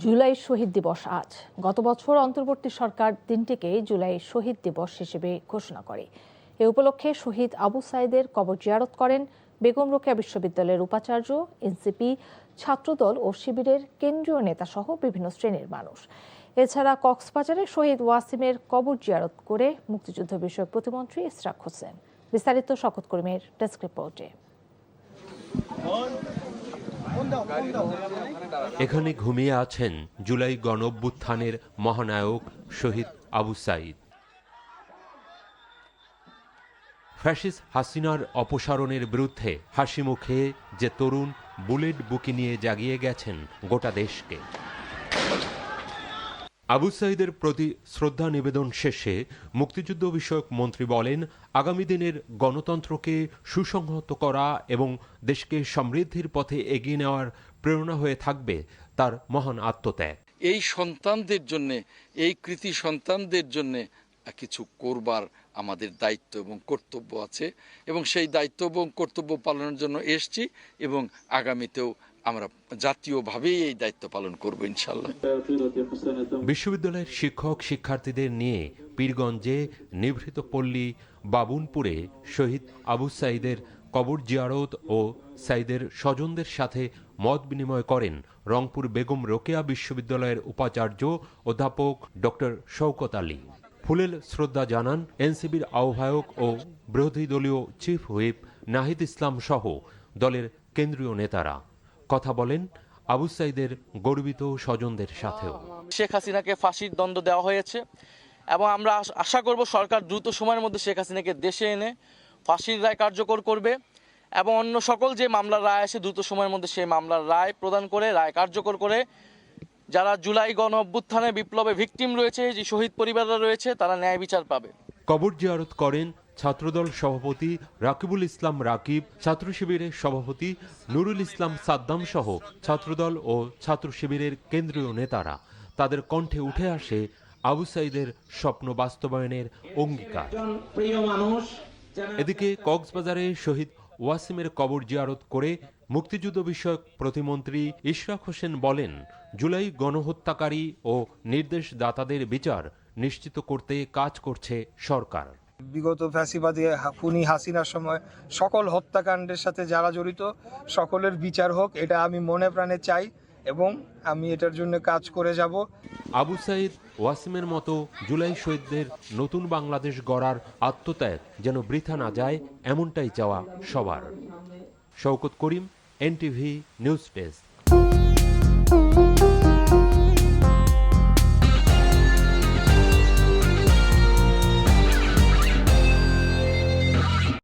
জুলাই শহীদ দিবস আজ। গত বছর অন্তর্বর্তী সরকার দিনটিকে জুলাই শহীদ দিবস হিসেবে ঘোষণা করে। এ উপলক্ষে শহীদ আবু সাঈদের কবর জিয়ারত করেন বেগম রোকেয়া বিশ্ববিদ্যালয়ের উপাচার্য, এনসিপি, ছাত্রদল ও শিবিরের কেন্দ্রীয় নেতাসহ বিভিন্ন শ্রেণীর মানুষ। এছাড়া কক্সবাজারে শহীদ ওয়াসিমের কবর জিয়ারত করে মুক্তিযুদ্ধ বিষয়ক প্রতিমন্ত্রী ইশরাক হোসেন। বিস্তারিত শওকত করিমের ডেস্ক রিপোর্টে। এখানে ঘুমিয়ে আছেন জুলাই গণঅভ্যুত্থানের মহানায়ক শহীদ আবু সাঈদ। ফ্যাসিস্ট হাসিনার অপসারণের বিরুদ্ধে হাসি মুখে যে তরুণ বুলেট বুকি নিয়ে জাগিয়ে গেছেন গোটা দেশকে। আবু সাঈদের প্রতি শ্রদ্ধা নিবেদন শেষে মুক্তিযুদ্ধ বিষয়ক মন্ত্রী বলেন, আগামী দিনের গণতন্ত্রকে সুসংহত করা এবং দেশকে সমৃদ্ধির পথে এগিয়ে নেওয়ার প্রেরণা হয়ে থাকবে তার মহান আত্মত্যাগ। এই সন্তানদের জন্য, এই কৃতি সন্তানদের জন্য কিছু করবার আমাদের দায়িত্ব এবং কর্তব্য আছে এবং সেই দায়িত্ব এবং কর্তব্য পালনের জন্য এসেছি এবং আগামীতেও আমরা জাতীয়ভাবেই এই দায়িত্ব পালন করব ইনশাআল্লাহ। বিশ্ববিদ্যালয়ের শিক্ষক শিক্ষার্থীদের নিয়ে পীরগঞ্জে নিভৃত পল্লী বাবুনপুরে শহীদ আবু সাঈদের কবর জিয়ারত ও সাঈদের স্বজনদের সাথে মত বিনিময় করেন রংপুর বেগম রোকেয়া বিশ্ববিদ্যালয়ের উপাচার্য অধ্যাপক ডক্টর শওকত আলী। ফুলেল শ্রদ্ধা জানান এনসিবির আহ্বায়ক ও বিরোধী দলীয় চিফ হুইপ নাহিদ ইসলাম সহ দলের কেন্দ্রীয় নেতারা। কথা বলেন আবু সাঈদের গর্বিত স্বজনদের সাথেও। শেখ হাসিনাকে ফাঁসির দণ্ড দেওয়া হয়েছে এবং আমরা আশা করব সরকার দ্রুত সময়ের মধ্যে শেখ হাসিনাকে দেশে এনে ফাঁসির রায় কার্যকর করবে এবং অন্য সকল যে মামলার রায় আসে দ্রুত সময়ের মধ্যে সেই মামলার রায় প্রদান করে, রায় কার্যকর করে যারা জুলাই গণ অভ্যুত্থানে বিপ্লবে ভিকটিম রয়েছে, যে শহীদ পরিবাররা রয়েছে, তারা ন্যায় বিচার পাবে। কবর জিয়ারত করেন ছাত্রদল সভাপতি রাকিবুল ইসলাম রাকিব, ছাত্র শিবিরের সভাপতি নুরুল ইসলাম সাদ্দাম সহ ছাত্রদল ও ছাত্র শিবিরের কেন্দ্রীয় নেতারা। তাদের কণ্ঠে উঠে আসে আবু সাঈদের স্বপ্ন বাস্তবায়নের অঙ্গীকার। এদিকে কক্সবাজারে শহীদ ওয়াসিমের কবর জিয়ারত করে মুক্তিযুদ্ধ বিষয়ক প্রতিমন্ত্রী ইশরাক হোসেন বলেন, জুলাই গণহত্যাকারী ও নির্দেশদাতাদের বিচার নিশ্চিত করতে কাজ করছে সরকার। বিগত ফ্যাসিবাদী খুনি হাসিনার সময় সকল হত্যাকাণ্ডের সাথে যারা জড়িত সকলের বিচার হোক, এটা আমি মনে প্রাণে চাই এবং আমি এটার জন্য কাজ করে যাব। আবু সাঈদ ওয়াসিমের মতো জুলাই শহীদদের নতুন বাংলাদেশ গড়ার আত্মত্যাগ যেন বৃথা না যায়, এমনটাই চাওয়া সবার। শওকত করিম, এনটিভি নিউজ ডেস্ক।